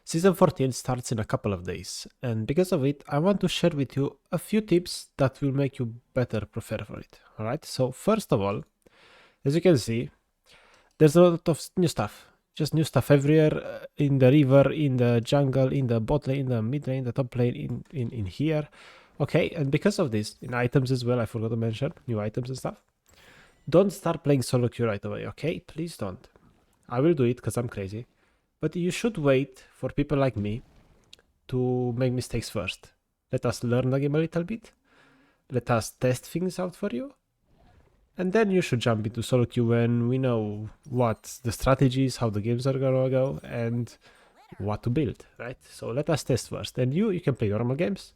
Season 14 starts in a couple of days, and because of it, I want to share with you a few tips that will make you better prepare for it. Alright, so first of all, as you can see, there's a lot of new stuff. Just new stuff everywhere, in the river, in the jungle, in the bot lane, in the mid lane, the top lane, in here. Okay, and because of this, in items as well, I forgot to mention, new items and stuff. Don't start playing SoloQ right away, okay? Please don't. I will do it because I'm crazy. But you should wait for people like me to make mistakes first. Let us learn the game a little bit. Let us test things out for you. And then you should jump into SoloQ when we know what the strategies, how the games are gonna go, and what to build, right? So let us test first. And you can play normal games.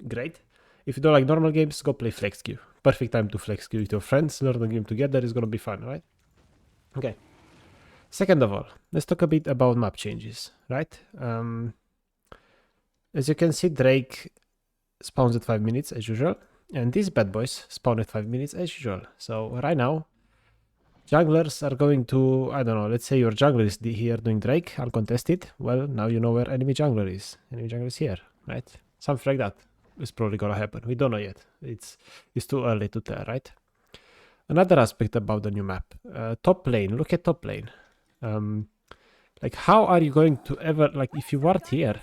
Great. If you don't like normal games, go play FlexQ. Perfect time to FlexQ with your friends. Learn the game together. It's gonna be fun, right? Okay. Second of all, let's talk a bit about map changes, right? As you can see, Drake spawns at 5 minutes as usual, and these bad boys spawn at 5 minutes as usual. So right now, junglers are going to, I don't know, let's say your jungler is here doing Drake, uncontested. Well, now you know where enemy jungler is. Enemy jungler is here, right? Something like that is probably gonna happen. We don't know yet. It's too early to tell, right? Another aspect about the new map, top lane. Look at top lane. Like, how are you going to ever, like, if you ward here,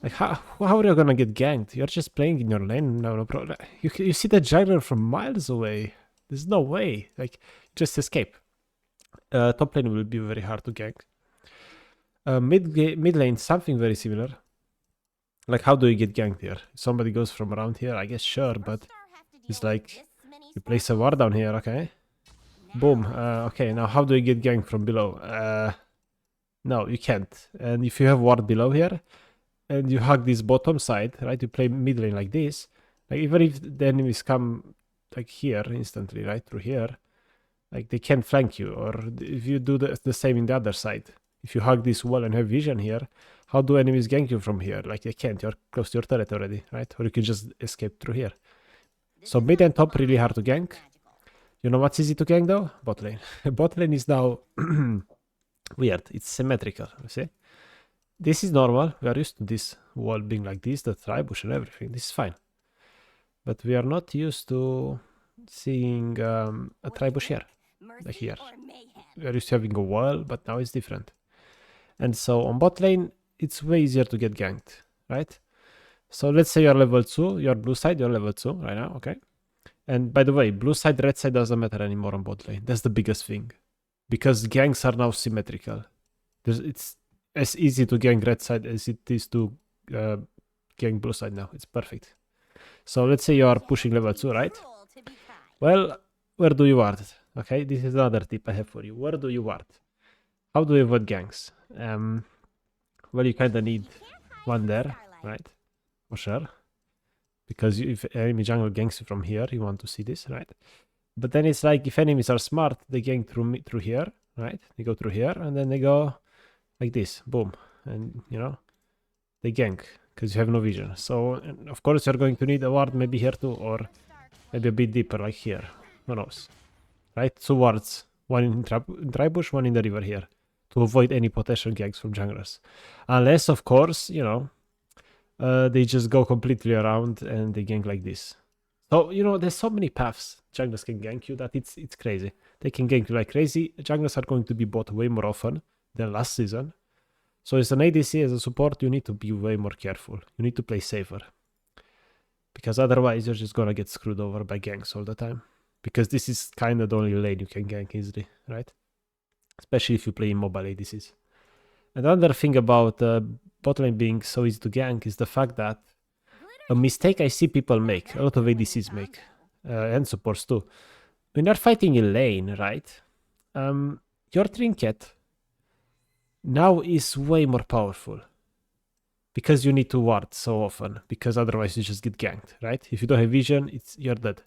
like, how are you gonna get ganked? You're just playing in your lane. No problem. You see the jungler from miles away. There's no way. Like, just escape. Top lane will be very hard to gank. Mid lane, something very similar. Like, how do you get ganked here? Somebody goes from around here, I guess, sure, but it's like, you place a ward down here, okay? Boom. Okay, now how do you get ganked from below? No, you can't. And if you have ward below here, and you hug this bottom side, right? You play mid lane like this. Like, even if the enemies come, like, here instantly, right? Through here, like, they can't flank you. Or if you do the same in the other side. If you hug this wall and have vision here, how do enemies gank you from here? Like, they can't. You're close to your turret already, right? Or you can just escape through here. So mid and top really hard to gank. You know what's easy to gank though? Bot lane. Bot lane is now weird. It's symmetrical, you see? This is normal. We are used to this wall being like this, the tribush and everything. This is fine. But we are not used to seeing a tribush here, like here. We are used to having a wall, but now it's different. And so on bot lane, it's way easier to get ganked, right? So let's say you're level 2, you're blue side, you're level 2 right now, okay? And by the way, blue side, red side doesn't matter anymore on bot lane. That's the biggest thing. Because ganks are now symmetrical. It's as easy to gank red side as it is to gank blue side now. It's perfect. So let's say you are pushing level 2, right? Well, where do you ward? Okay, this is another tip I have for you. Where do you ward? How do you avoid ganks? Well, you kind of need one there, right? For sure. Because if enemy jungle ganks you from here, you want to see this, right? But then it's like, if enemies are smart, they gank through here, right? They go through here, and then they go like this, boom. And, you know, they gank, because you have no vision. So, of course, you're going to need a ward maybe here too, or maybe a bit deeper, like here. Who knows? Right? 2 wards. One in tribush, one in the river here. To avoid any potential ganks from junglers. Unless, of course, you know, they just go completely around and they gank like this. So, you know, there's so many paths junglers can gank you that it's crazy. They can gank you like crazy. Junglers are going to be bought way more often than last season. So as an ADC, as a support, you need to be way more careful. You need to play safer. Because otherwise you're just gonna get screwed over by ganks all the time. Because this is kind of the only lane you can gank easily, right? Especially if you play in mobile ADCs. Another thing about bot lane being so easy to gank is the fact that a mistake I see people make, a lot of ADCs make, and supports too. When you're fighting in lane, right? Your trinket now is way more powerful. Because you need to ward so often. Because otherwise you just get ganked, right? If you don't have vision, you're dead.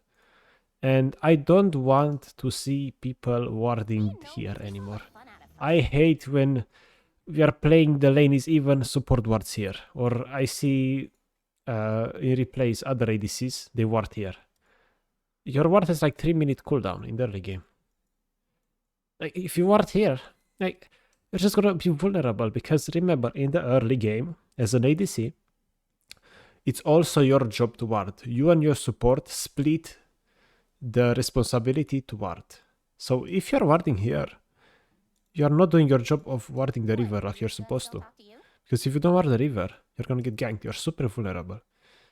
And I don't want to see people warding here anymore. I hate when we are playing the lane is even support wards here. Or I see in replays other ADCs, they ward here. Your ward has like 3-minute cooldown in the early game. Like, if you ward here, like, you're just gonna be vulnerable, because remember, in the early game, as an ADC, it's also your job to ward. You and your support split the responsibility to ward. So if you're warding here, you're not doing your job of warding the river like you're supposed to. Because if you don't ward the river, you're gonna get ganked. You're super vulnerable.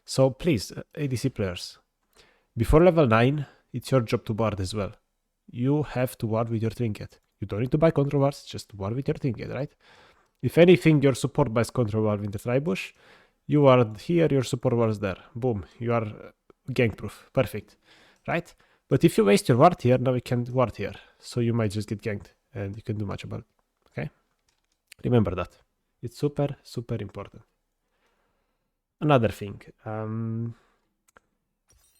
So please, ADC players, before level 9, it's your job to ward as well. You have to ward with your trinket. You don't need to buy control wards, just ward with your trinket, right? If anything, your support buys control ward in the tribush. You ward here, your support wards there. Boom, you are gank proof. Perfect, right? But if you waste your ward here, now you can't ward here. So you might just get ganked and you can do much about it, okay? Remember that. It's super, super important. Another thing.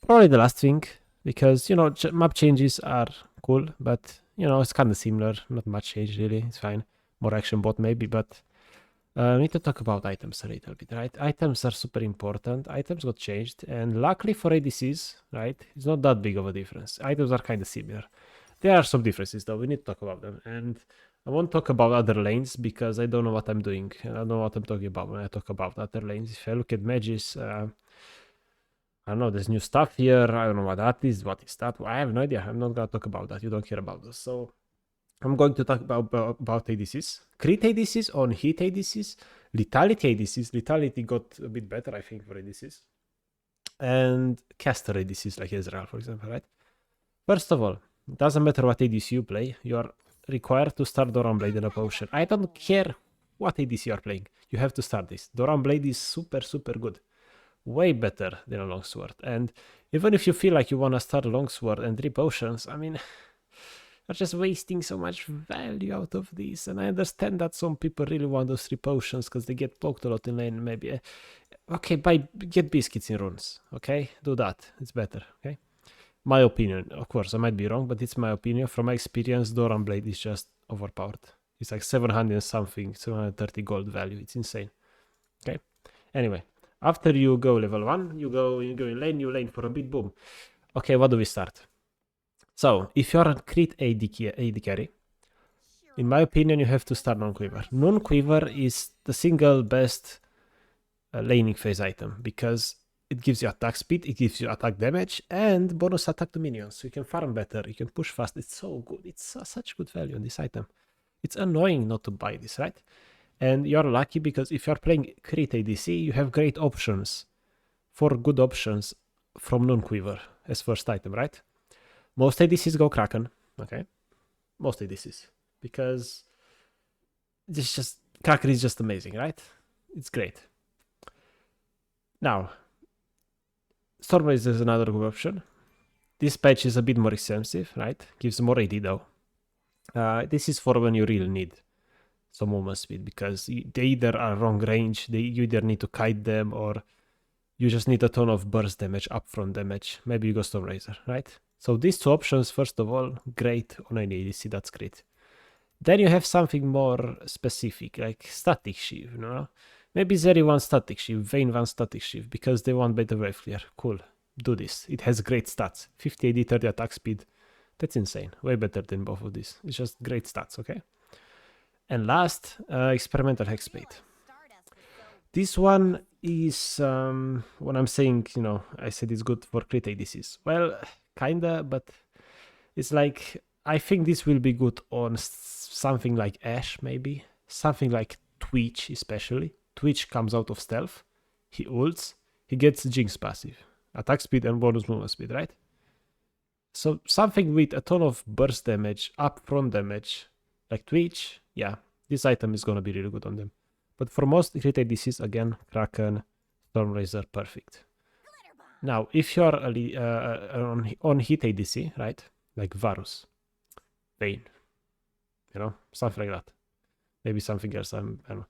Probably the last thing, because, you know, map changes are cool, but, you know, it's kind of similar. Not much change, really. It's fine. More action bot, maybe, but we need to talk about items a little bit, right? Items are super important. Items got changed, and luckily for ADCs, right, it's not that big of a difference. Items are kind of similar. There are some differences, though. We need to talk about them, and I won't talk about other lanes because I don't know what I'm doing. I don't know what I'm talking about when I talk about other lanes. If I look at Magis, I don't know, there's new stuff here. I don't know what that is. What is that? I have no idea. I'm not going to talk about that. You don't care about this. So I'm going to talk about ADCs. Crit ADCs, on hit ADCs, lethality ADCs. Lethality got a bit better, I think, for ADCs. And caster ADCs like Ezreal, for example, right? First of all, it doesn't matter what ADC you play. You are required to start Doran Blade in a potion. I don't care what ADC you are playing. You have to start this. Doran Blade is super, super good. Way better than a longsword. And even if you feel like you want to start a longsword and 3 potions, I mean, you're just wasting so much value out of this. And I understand that some people really want those 3 potions because they get poked a lot in lane, maybe. Okay, get biscuits in runes, okay? Do that. It's better, okay? My opinion, of course, I might be wrong, but it's my opinion. From my experience, Doran Blade is just overpowered. It's like 700 something, 730 gold value. It's insane, okay? Anyway. After you go level 1, you go in lane, you lane for a bit, boom. Okay, what do we start? So, if you're a crit AD carry, in my opinion, you have to start non-quiver. Non-quiver is the single best laning phase item, because it gives you attack speed, it gives you attack damage, and bonus attack to minions. So you can farm better, you can push fast. It's so good. It's such good value on this item. It's annoying not to buy this, right? And you're lucky because if you're playing crit ADC, you have great options, 4 good options from non-quiver as first item, right? Most ADCs go Kraken, okay? Most ADCs, because it's just, Kraken is just amazing, right? It's great. Now, Stormblade is another good option. This patch is a bit more expensive, right? Gives more AD though. This is for when you really need some movement speed, because they either are wrong range, you either need to kite them, or you just need a ton of burst damage, upfront damage. Maybe you go Storm Razor, right? So these 2 options, first of all, great on any ADC, that's great. Then you have something more specific, like Static Shiv, you know? Maybe Zeri wants Static Shiv, Vayne wants Static Shiv, because they want better wave clear. Cool, do this. It has great stats, 50 AD, 30 attack speed. That's insane, way better than both of these. It's just great stats, okay? And last, Experimental Hexblade. This one is, when I'm saying, you know, I said it's good for crit ADCs. Well, kinda, but it's like, I think this will be good on something like Ashe, maybe. Something like Twitch, especially. Twitch comes out of stealth. He ults. He gets Jinx passive. Attack speed and bonus movement speed, right? So something with a ton of burst damage, upfront damage, like Twitch, yeah, this item is gonna be really good on them. But for most crit ADCs, again, Kraken, Stormrazor, perfect. Now, if you're on hit ADC, right, like Varus, Vayne, you know, something like that. Maybe something else, I don't know.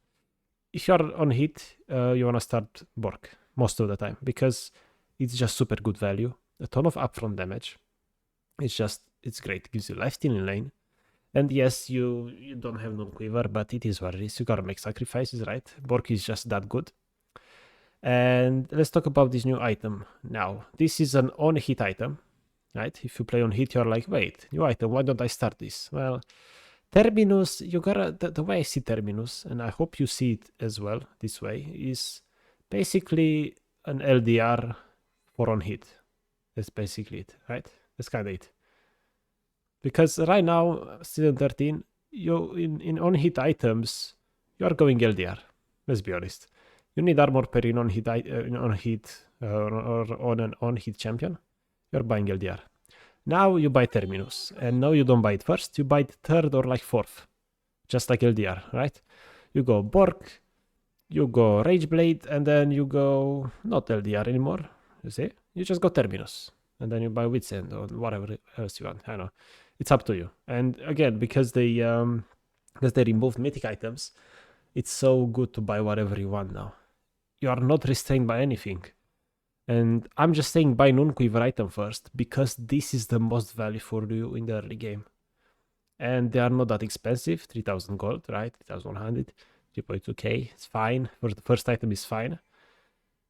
If you're on hit, you wanna start Bork most of the time, because it's just super good value, a ton of upfront damage. It's great, it gives you lifesteal in lane. And yes, you don't have non-quiver, but it is what it is. You gotta make sacrifices, right? Bork is just that good. And let's talk about this new item now. This is an on-hit item, right? If you play on hit, you're like, wait, new item, why don't I start this? Well, Terminus, you gotta, the way I see Terminus, and I hope you see it as well this way, is basically an LDR for on hit. That's basically it, right? That's kind of it. Because right now, season 13, you in on hit items, you are going LDR. Let's be honest. You need armor per in on hit or on an on hit champion. You're buying LDR. Now you buy Terminus, and now you don't buy it first. You buy it third or like fourth, just like LDR, right? You go Bork, you go Rageblade, and then you go not LDR anymore. You see? You just go Terminus, and then you buy Wit's End or whatever else you want. I don't know. It's up to you. And again, because they removed mythic items, it's so good to buy whatever you want now. You are not restrained by anything. And I'm just saying buy non-quiver item first, because this is the most value for you in the early game. And they are not that expensive, 3000 gold, right? 3100, 3.2k, it's fine. For the first item is fine.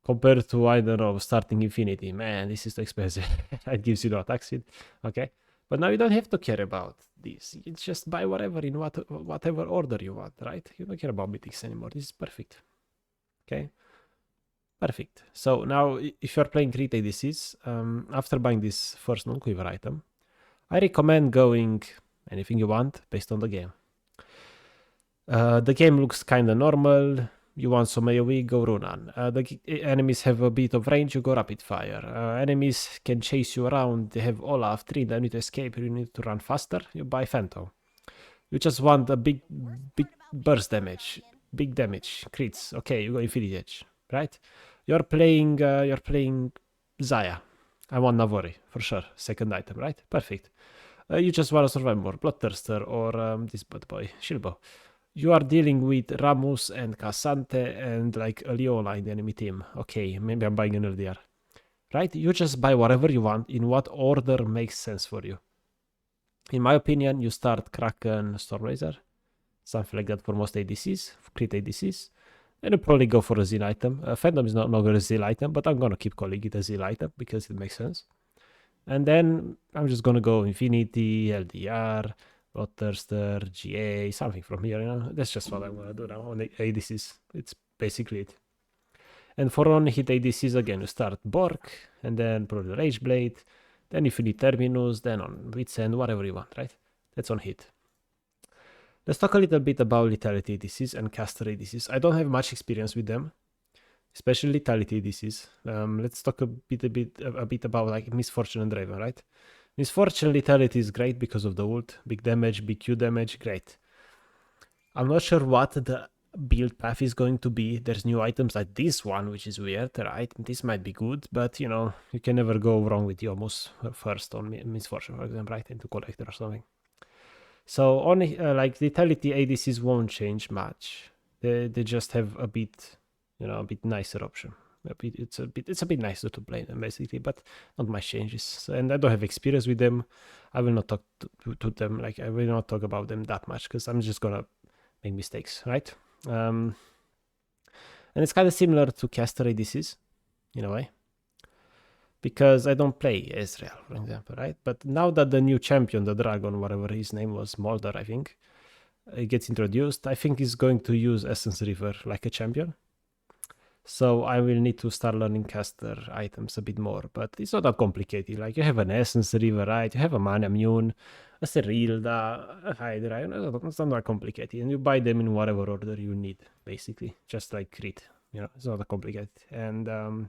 Compared to, I don't know, starting Infinity, man, this is too expensive. It gives you no attack speed, okay? But now you don't have to care about this. You just buy whatever in whatever order you want, right? You don't care about mythics anymore. This is perfect, okay? Perfect. So now, if you're playing crit ADCs, after buying this first non-quiver item, I recommend going anything you want based on the game. The game looks kinda normal. You want some AoE, go Runan. The enemies have a bit of range, you go Rapid Fire. Enemies can chase you around, they have Olaf, 3, they need to escape, you need to run faster, you buy Phantom. You just want a big burst damage, big damage, crits, okay, you go Infinity Edge, right? You're playing Zaya. I want Navori, for sure, second item, right? Perfect. You just want to survive more, Bloodthirster or this bad boy, Shilbo. You are dealing with Ramus and Cassante and like a Leona in the enemy team. Okay, maybe I'm buying an LDR. Right? You just buy whatever you want in what order makes sense for you. In my opinion, you start Kraken, Stormrazor, something like that for most ADCs, crit ADCs. And you probably go for a Zeal item. Phantom is not a Zeal item, but I'm gonna keep calling it a Zeal item because it makes sense. And then I'm just gonna go Infinity, LDR, Bloodthirster, GA, something from here, you know. That's just what I'm gonna do now on ADCs. It's basically it. And for on hit ADCs, again, you start Bork, and then probably Rageblade, then if you need Terminus, then on Wit's End, whatever you want, right? That's on hit. Let's talk a little bit about Lethality ADCs and Caster ADCs. I don't have much experience with them, especially Lethality ADCs. Let's talk a bit about like Misfortune and Draven, right? Misfortune Lethality is great because of the ult, big damage, big Q damage, great. I'm not sure what the build path is going to be. There's new items like this one, which is weird, right? This might be good, but you know, you can never go wrong with Yomus first on Misfortune, for example, right? Into Collector or something. So on like Lethality ADCs won't change much. They just have a bit, you know, a bit nicer option. It's a bit nicer to play them basically, but not much changes. And I don't have experience with them. I will not talk to them, like I will not talk about them that much because I'm just gonna make mistakes, right? And it's kind of similar to caster ADCs in a way, because I don't play Ezreal, for example, right? But now that the new champion, the dragon, whatever his name was, Molder, I think, it gets introduced, I think he's going to use Essence River like a champion. So I will need to start learning caster items a bit more, but it's not that complicated. Like you have an Essence River, right? You have a Mana Immune, a Serilda, a Hydra. It's not that complicated, and you buy them in whatever order you need, basically, just like crit. You know, it's not that complicated. And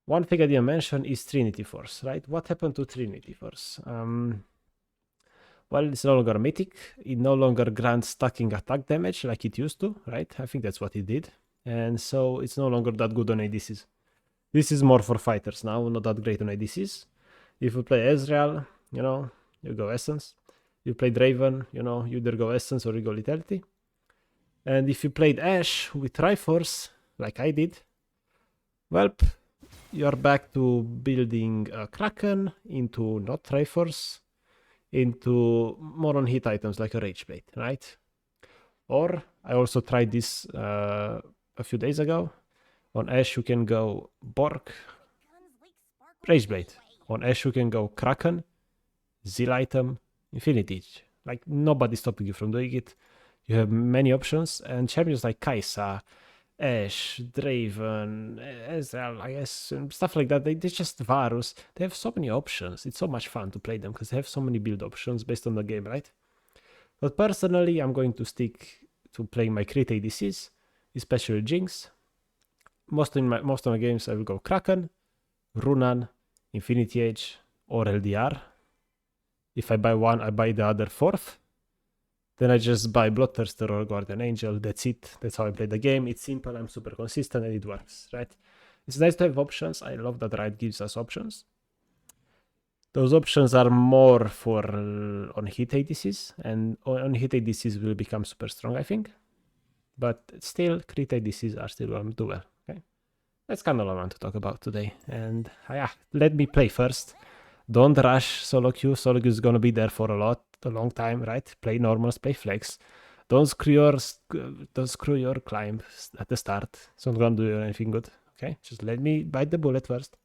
one thing I didn't mention is Trinity Force, right? What happened to Trinity Force? Well, it's no longer mythic. It no longer grants stacking attack damage like it used to, right? I think that's what it did. And so it's no longer that good on ADCs. This is more for fighters now, not that great on ADCs. If you play Ezreal, you know, you go Essence. You play Draven, you know, you either go Essence or you go Lethality. And if you played Ashe with Triforce, like I did, well, you're back to building a Kraken into not Triforce, into more on hit items like a Rageblade, right? Or I also tried this a few days ago. On Ashe you can go Bork, Rageblade. On Ashe you can go Kraken, Zeal item, Infinity Edge, Like, nobody's stopping you from doing it. You have many options, and champions like Kai'Sa, Ashe, Draven, Ezreal, I guess, and stuff like that. They're just Varus. They have so many options. It's so much fun to play them because they have so many build options based on the game, right? But personally, I'm going to stick to playing my crit ADCs, especially Jinx. Most of my games I will go Kraken, Runan, Infinity Edge, or LDR. If I buy one, I buy the other fourth. Then I just buy Bloodthirster or Guardian Angel. That's it. That's how I play the game. It's simple, I'm super consistent, and it works, right? It's nice to have options. I love that Riot gives us options. Those options are more for on-hit ADCs, and on-hit ADCs will become super strong, I think. But still, crit ADCs are still going to do well, okay? That's kind of what I want to talk about today. And yeah, let me play first. Don't rush SoloQ. SoloQ is going to be there for a long time, right? Play normals, play flex. Don't screw your climb at the start. It's not going to do you anything good, okay? Just let me bite the bullet first,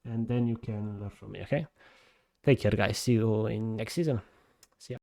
and then you can learn from me, okay? Take care, guys. See you in next season.